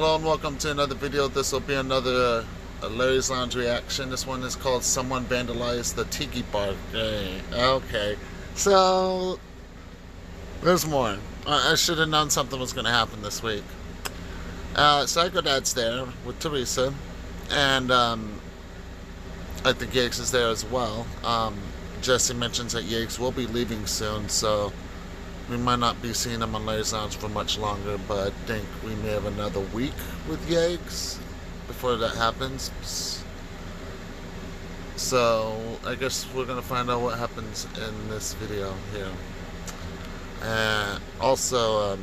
Hello and welcome to another video. This will be another Larry's Lounge reaction. This one is called Someone Vandalized the Tiki Bar. Okay, so there's more. I should have known something was going to happen this week. Psycho Dad's there with Teresa, and I think Yakes is there as well. Jesse mentions that Yakes will be leaving soon, so we might not be seeing him on Larry's Lounge for much longer, but I think we may have another week with Yakes before that happens. So I guess we're going to find out what happens in this video here. And also,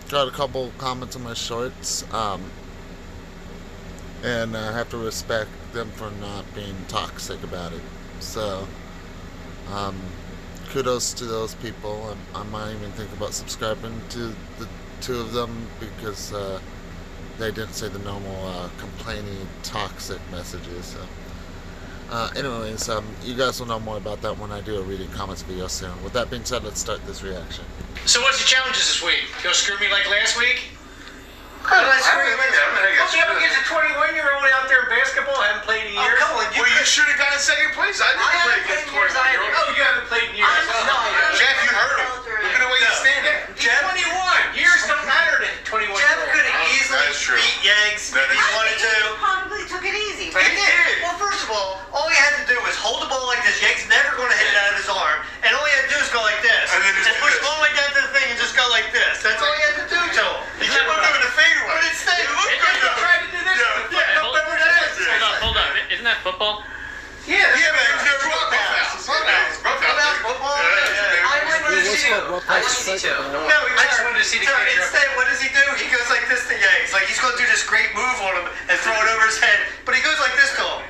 got a couple comments on my shorts, and I have to respect them for not being toxic about it. So, kudos to those people. I might even think about subscribing to the two of them because they didn't say the normal complaining, toxic messages. So, anyways, you guys will know more about that when I do a reading comments video soon. With that being said, let's start this reaction. So what's the challenges this week? Go screw me like last week? I'm up against a 21-year-old out there in basketball. I haven't played in years. Oh, come on, you should have gotten second place. I didn't play against 21-year-old. Oh, you haven't played in years. Jeff, you heard him. Look at the way he's standing. He's 21. Years don't matter to 21-year-old. Jeff could have easily beat Yanks if he wanted to. He probably took it easy. He did. Well, first of all he had to do was hold the ball like this. Yanks never going to hit it out of his arm. And all he had to do was go like this. And then just push it all the way down to the thing and just go like this. That's all he had to do to him. He kept on doing the fadeaway. But instead, he looked good though. Tried to do this. Hold on. Isn't that football? Yeah, man. It's roughhouse. I just wanted to see the camera. Instead, what does he do? He goes like this to Yanks. Like he's going to do this great move on him and throw it over his head. But he goes like this to him.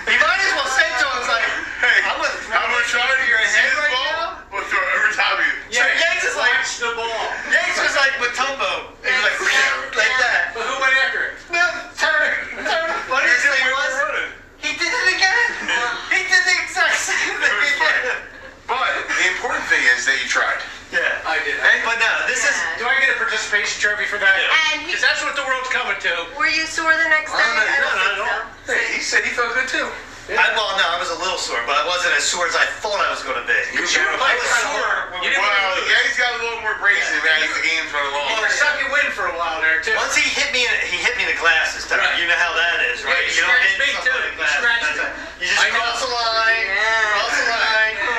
He might as well say to him, like, Hey, I'm going to throw it over your head right now. We'll throw it every time you. So Yanks is like, Watch the ball. Yanks was like Matumbo. He was like that. But who went after it? No, turn. What did he say was? He did it again. He did the exact same thing again. But the important thing is that you tried. Yeah, I did. but no, this is. Do I get a participation trophy for that? And Because that's what the world's coming to. were you sore the next day? I don't think so. Hey, he said he felt good too. I was a little sore, but I wasn't as sore as I thought I was going to be. You were I was sore. Well, yeah, he's got a little more abrasive as the game's run along. Well, second win for a while there too. Once he hit me in the glasses. Right. You know how that is, right? Yeah, you don't hit me something too. in the You glasses. scratched That's it. it. You just cross the line,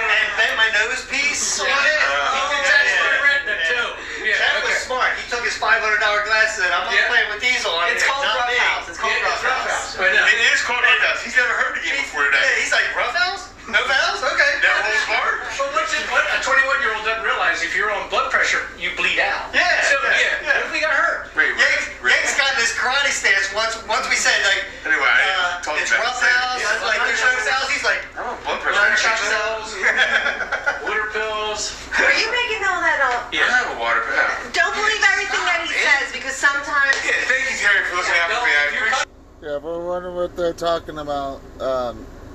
and bent my nose piece on it. He did that smart. too. Jeff was smart. He took his $500 glasses and I'm not playing with these on. It's called not me. roughhouse. It's called roughhouse. It is called roughhouse. He's never heard the game before today. Yeah, he's like, roughhouse? No fouls? Okay. Never holds smart. But what a 21-year-old doesn't realize, if you're on blood pressure, you bleed out. Yeah. So what if we got hurt? Yanks got in this karate stance once we said, like, Anyway, I told it's him roughhouse, like, there's no fouls. He's like, I don't blood pressure. nunchuck cells. Water pills. Are you making all that up? I have a water pill. Don't believe everything that he says because sometimes. Yeah, thank you, Terry, for looking out for me. I appreciate it. Yeah, if we're wondering what they're talking about,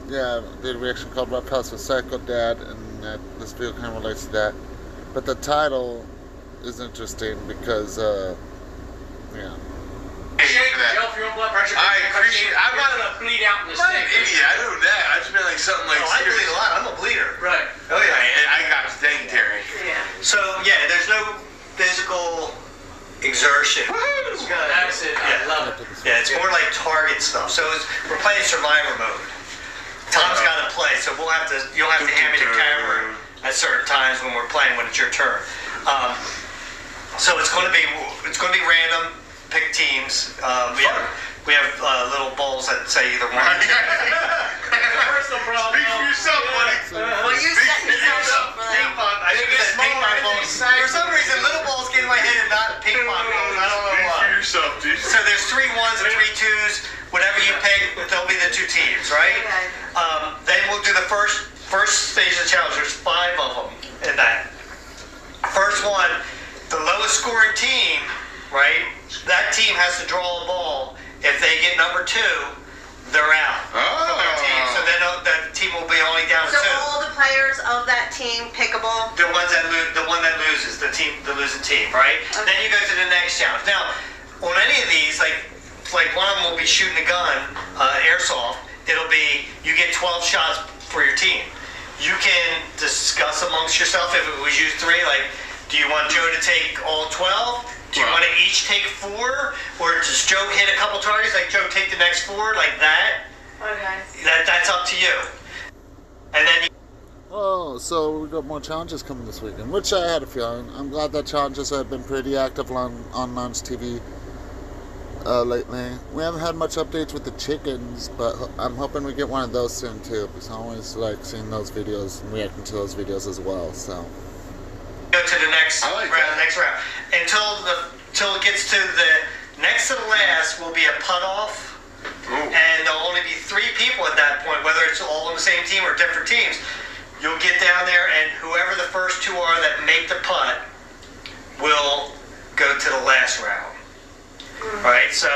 yeah, the reaction called Rough House with Psycho Dad, and this video kind of relates to that. But the title is interesting because, yeah. If you're on blood pressure, I appreciate it. I'm not not going to bleed out in the I'm not stick. an idiot. I know that. I just meant like something like I bleed serious. a lot. I'm a bleeder. Right. Oh, yeah. I got you. Thank you, Terry. Yeah. So, yeah, there's no physical exertion. That's it. I love it. Yeah, it's more like target stuff. So we're playing survivor mode. Tom's got to play, so you'll have to hand me the camera at certain times when we're playing when it's your turn. So it's going to be random. Pick teams. We have little balls that say either one. Personal problem. Speak for yourself, buddy. Well, you set yourself up for Ping that. pong. I think it's ping pong balls. For some reason, little balls get in my head and not ping pong balls. I don't know Speak why. for yourself, dude. So there's 3 1s and 3 2s. Whatever you pick, they'll be the 2 teams, right? Okay. Then we'll do the first stage of the challenge. There's 5 of them in that. First one, the lowest scoring team, right? That team has to draw a ball. If they get number 2, they're out. From their team. So then that team will be only down to So 2. all the players of that team pickable. The one that loses, the losing team, right? Okay. Then you go to the next challenge. Now, on any of these, like one of them will be shooting a gun, airsoft. It'll be you get 12 shots for your team. You can discuss amongst yourself if it was you three, like, do you want Joe to take all 12? Do you want to each take 4? Or does Joe hit a couple targets, like Joe take the next 4, like that? Okay. That's up to you. And then Oh, so we got more challenges coming this weekend, which I had a feeling. I'm glad that challenges have been pretty active on Launch TV lately. We haven't had much updates with the chickens, but I'm hoping we get one of those soon too, because I always like seeing those videos and reacting to those videos as well. So go to the next round. Next round until it gets to the next to the last will be a putt off. And there'll only be 3 people at that point, whether it's all on the same team or different teams. You'll get down there, and whoever the first 2 are that make the putt will go to the last round. Right? So,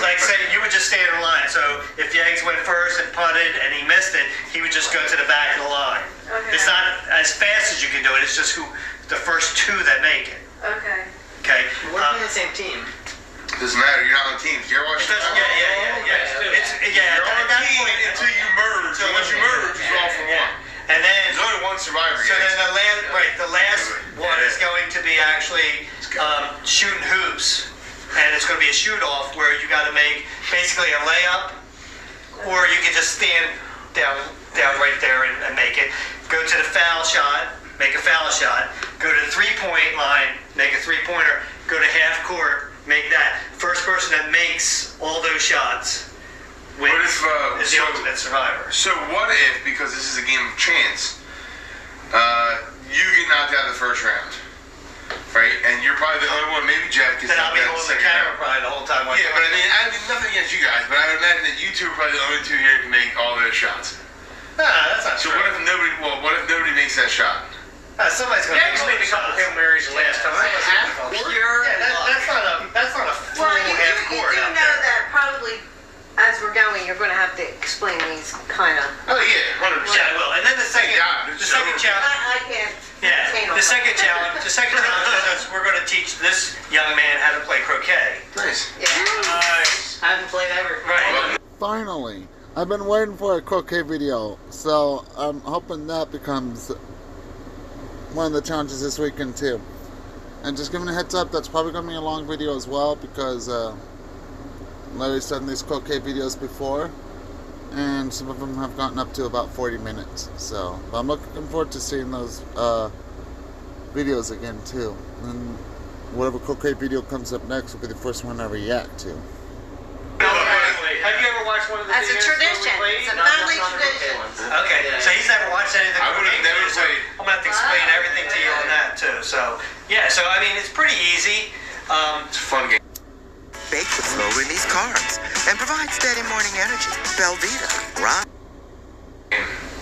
like say, you would just stand in line. So, if Yags went first and putted and he missed it, he would just go to the back of the line. Okay. It's not as fast as you can do it. It's just the first 2 that make it. Okay. Okay? We're on the same team. Doesn't matter. You're not on teams. You're watching. Yeah. You're on a team until you merge. So once you merge, it's all for one. And then There's only one survivor. So then the last one is going to be actually shooting hoops, and it's going to be a shoot off where you got to make basically a layup, or you can just stand down right there and make it. Go to the foul shot, make a foul shot. Go to the 3-point line, make a 3-pointer. Go to half court, make that. First person that makes all those shots wins. Is the ultimate survivor. So what if, because this is a game of chance, you get knocked out of the first round, right? And you're probably the only one. Maybe Jeff gets Then I'll knocked be out holding the the second camera round. probably the whole time. Yeah, but I mean nothing against you guys, but I would imagine that you 2 are probably the only 2 here who can make all those shots. Nah, that's not So true. what if nobody makes that shot? Somebody's going to Yags made a couple Hail Marys the last time. That's not a full Well, you half do court out know there. that probably as we're going, you're going to have to explain these kind of. Oh yeah, 100%. Yeah, I will. And then the second God, it's challenge. I can't. Yeah, the second challenge is we're going to teach this young man how to play croquet. Nice. Yeah. I haven't played ever. Right. finally, I've been waiting for a croquet video, so I'm hoping that becomes one of the challenges this weekend too. And just giving a heads up, that's probably going to be a long video as well, because Larry's done these croquet videos before, and some of them have gotten up to about 40 minutes. So, but I'm looking forward to seeing those videos again too. And whatever croquet video comes up next will be the first one I react to. Have you ever watched one of the As a videos where we tradition. played? It's a family tradition. Okay, so he's never watched any of the I would have croquet never videos, so played. I'm going to have to explain everything to you on that too. So, yeah, so I mean, it's pretty easy. It's a fun game. Baked with slow-release carbs and provide steady morning energy. Belvita, right?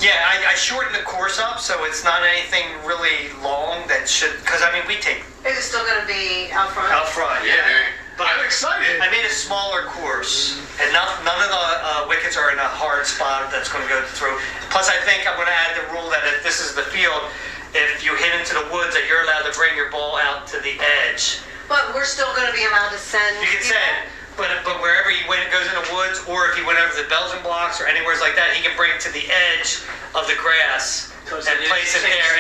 Yeah, I shortened the course up, so it's not anything really long that should, because I mean, we take Is it still going to be out front? out front. Yeah, man. But I'm excited. I made a smaller course, and none of the wickets are in a hard spot that's going to go through. Plus, I think I'm going to add the rule that if this is the field, if you hit into the woods, that you're allowed to bring your ball out to the edge. But we're still going to be allowed to send. You can people? send, but wherever he goes in the woods, or if he went over the Belgian blocks or anywhere like that, he can bring it to the edge of the grass and place it there,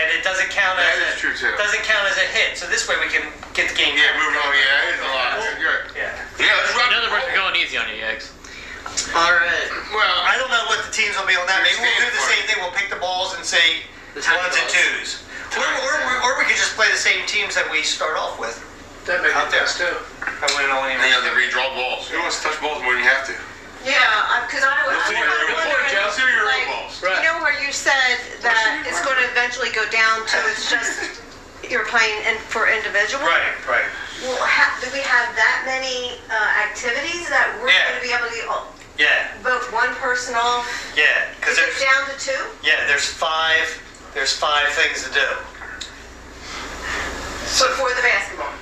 and it doesn't count That as is true, too. doesn't count as a hit. So this way we can get the game. Yeah, moving on. Yeah, it's a lot. Good. Yeah. Yeah, let's rock. In other words, we're going easy on you, Yags. All right. Well, I don't know what the teams will be on that. Maybe we'll do the same thing. We'll pick the balls and say The time ones and balls. twos, or we could just play the same teams that we start off with. That makes Out there. sense too. I wouldn't only. and you have to redraw balls. Who wants to touch balls more than you have to? Yeah, because I was. Let's see your real balls. Let's see your real balls. You know where you said that it's going to eventually go down to it's just you're playing for individual. Right. Well, do we have that many activities that we're Yeah. going to be able to Yeah. vote one person off? Yeah. Because Is it there's down to 2? there's five things to do. So for the basketball.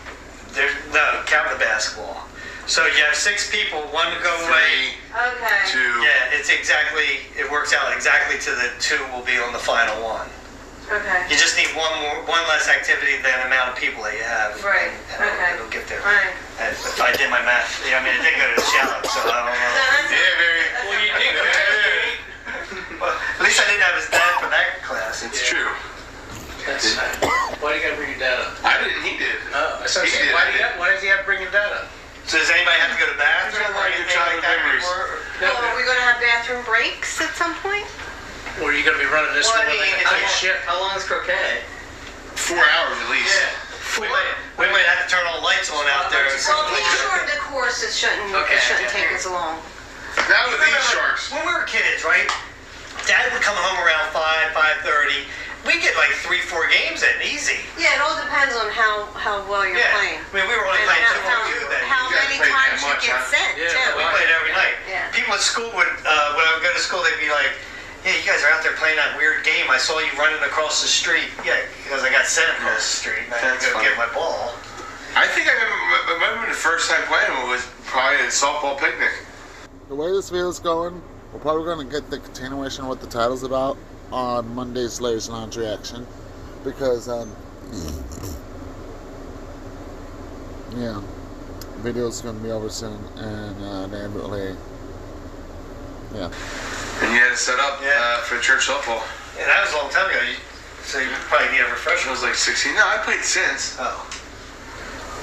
There's no count the basketball. So you have 6 people. One go away. 3, Okay. 2. Yeah, it works out exactly to the 2 will be on the final one. Okay. You just need one less activity than the amount of people that you have. Right. And Okay. it'll get there. Right. And I did my math. Yeah, I mean, I did go to the shallow, so I don't know. Yeah, baby. Well, you did go Well, at least I didn't have his dad for that class. It's true. That's why do you gotta bring your dad up? I didn't. He did. Oh, so He did, why I did. does he have to bring your dad up? So does anybody have to go to the bathroom or like your anything like childhood that memories. before? Well, are we going to have bathroom breaks at some point? Or are you gonna be running this Well, I one mean, like it's a like- shit? How long is croquet? 4 hours at least. We might have to turn all the lights on out there. Well, be sure the courses shouldn't take as long. Not with these Remember, sharks. when we were kids, right? Dad would come home around 5:30. We get like 3-4 games in, easy. Yeah, it all depends on how well you're playing. I mean, we were only And playing how, 2 then. how You guys many played times that you much, get huh? sent, Yeah, too. We played every night. Yeah. People at school would, when I would go to school, they'd be like, "Yeah, you guys are out there playing that weird game. I saw you running across the street." Yeah, because I got sent across the street and I had That's to go funny. get my ball. I think I remember the first time playing was probably at a softball picnic. The way this video is going, we're probably going to get the continuation of what the title's about on Monday's Larry's Lounge Reaction. Because, yeah, the video's going to be over soon. And they haven't really, yeah. And you had it set up for church softball. Yeah, that was a long time ago. So you probably need a I refresher. was like 16. No, I played since. Oh.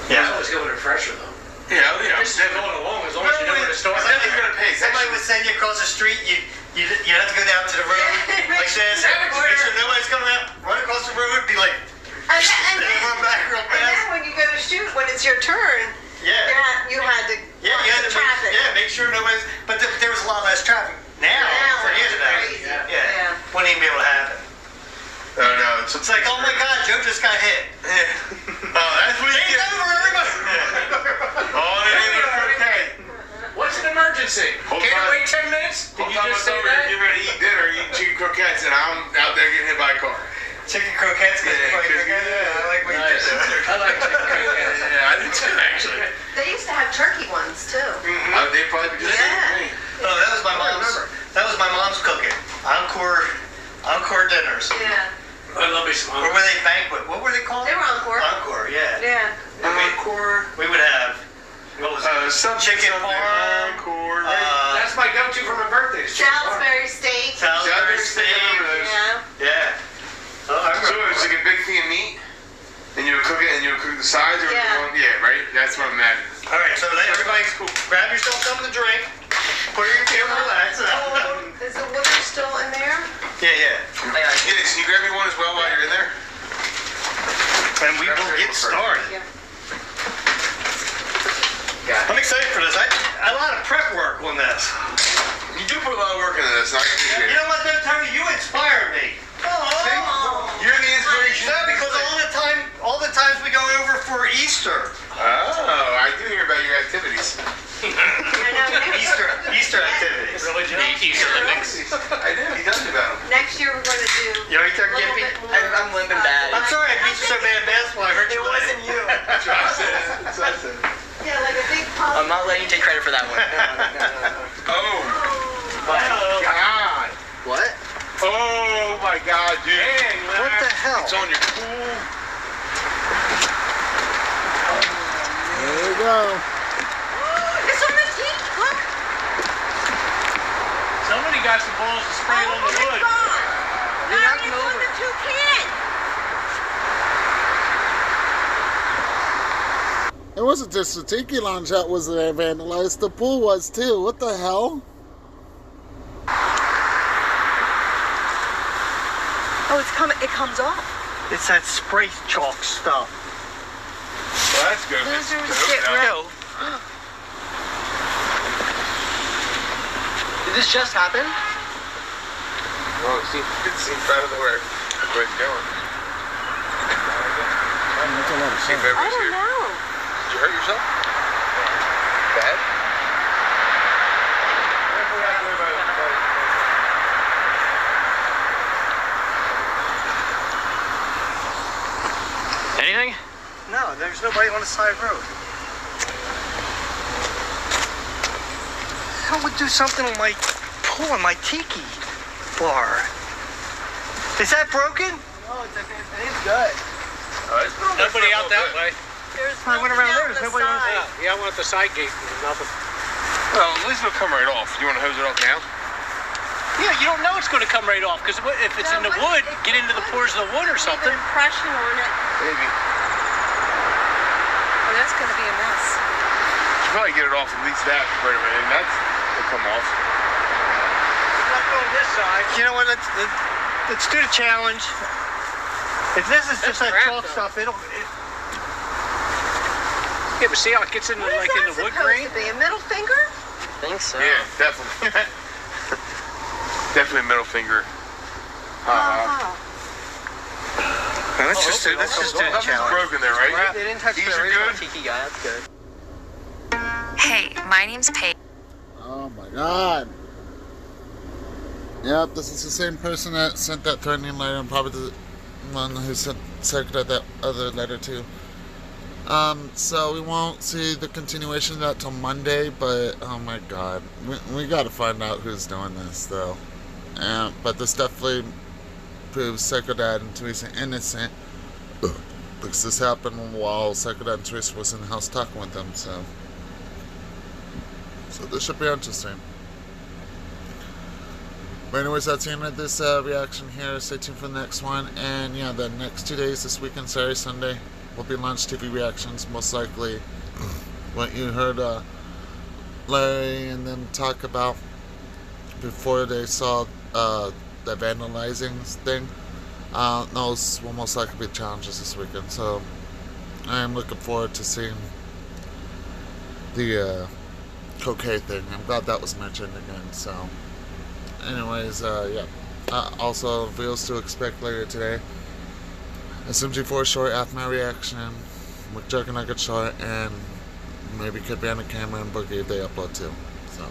Yeah. Yeah. Always go with a refresher though. Yeah, yeah. It's just going along as long as you know where to start. It's definitely going to pay. Somebody would send you across the street, you have to go down to the road like this, make sure nobody's coming out, run across the road, be like, And then run back real and then fast. when you go to shoot, when it's your turn, Yeah. you had to Yeah, you had to watch the traffic. make sure nobody's, but there was a lot less traffic. Now, forget it's about crazy. it. Yeah. Wouldn't even be able to happen. Oh, no. It's like, oh my God, Joe just got hit. Oh, that's what Game's over, everybody. Oh, they didn't even okay. What's an emergency? Whole Can't time- wait 10 minutes? Did Whole you time just I say thought we were that? getting ready to eat dinner, eating chicken croquettes, and I'm out there getting hit by a car. Chicken croquettes, Yeah, I like what you Nice. did there. I like chicken croquettes. Yeah, I did too, actually. They used to have turkey ones, too. They probably just Yeah. Oh, that was my mom's cooking. Encore dinners. Yeah. I love me some Or were they banquet? What were they called? They were encore. Encore, yeah. Yeah. We would have, what was it? Chicken parm. Encore, right? That's my go-to for my birthday. is chicken parm. Salisbury steak. Salisbury steak. Yeah. Yeah. Oh, I So remember. it was like a big thing of meat, and you would cook it, and you would cook the sides, or Yeah. right? That's what I'm imagining. All right, so let everybody grab yourself something to drink. Put your camera relax. Oh, is the water still in there? Yeah. Dennis, can you grab me one as well while you're in there? And we will get started. Yeah. I'm excited for this. I did a lot of prep work on this. You do put a lot of work into this, and I appreciate You it. know what, though, Tony? You inspired me. Oh. You're the inspiration. No, because all the times we go over for Easter. Oh, I do hear about your activities. I know. Easter activities. Religion. Easter Olympics. I do. He tells me about them. Next year we're going to do You already took a little Gimpy? bit more. I'm limping bad. I'm sorry I beat you so bad in basketball. I hurt you. It wasn't you. That's what I said. That's what I said. Yeah, like a big pop. I'm not letting you take credit for that one. Oh, my God. What? Oh, my God, dude. What the hell? It's on your pool. There you go. It's on the teak. Look. Somebody got some balls to spray it on the wood. Now knocking it's on over. the toucan. It wasn't just the Tiki Lounge that was there vandalized. The pool was too. What the hell? Oh, it's coming. It comes off. It's that spray chalk stuff. Well, that's good. Losers get right. Did this just happen? Well, it seems better than where it's going. That's a lot of See if fun. I everybody's don't here. know. Did you hurt yourself? Bad? Anything? No, there's nobody on the side road. I would do something on my pool, on my tiki bar. Is that broken? No, it's good. Nobody out that way. There's I went around there. nothing There's on the nobody on side. Yeah, I went at the side gate. Nothing. Well, at least it'll come right off. You want to hose it off now? Yeah, you don't know it's going to come right off because if it's in the wood, get into the pores of the wood or something. Leave an impression on it. Maybe. Oh, that's going to be a mess. You should probably get it off at least that right away, and that'll come off. Not going this side. You know what? Let's do the challenge. If this is just that chalk stuff, it'll. Yeah, but see how it gets in What is like that in the wood supposed grain? to be? A middle finger? I think so. Yeah, definitely. Definitely middle finger. Oh. Let's just do the Nothing's challenge. broken there, right? They didn't touch These the are original good? Tiki guy. That's good. Hey, my name's Paige. Oh my god. Yep, this is the same person that sent that threatening letter and probably the one who circulated that other letter too. So we won't see the continuation of that till Monday, but oh my god. We gotta find out who's doing this though. But this definitely proves Psycho Dad and Teresa innocent. Because this happened while Psycho Dad and Teresa was in the house talking with them, so this should be interesting. But anyways, that's the end of this reaction here. Stay tuned for the next one. And yeah, the next 2 days, this weekend, Saturday, Sunday, will be Lunch TV reactions. Most likely what you heard Larry and them talk about before they saw the vandalizing thing. Those will most likely be challenges this weekend. So I am looking forward to seeing the cocaine thing. I'm glad that was mentioned again. So anyways, yeah. Also, videos to expect later today. SMG4 short after my reaction with Jugger Nugget short, and maybe could be on the camera and Boogie if they upload too. So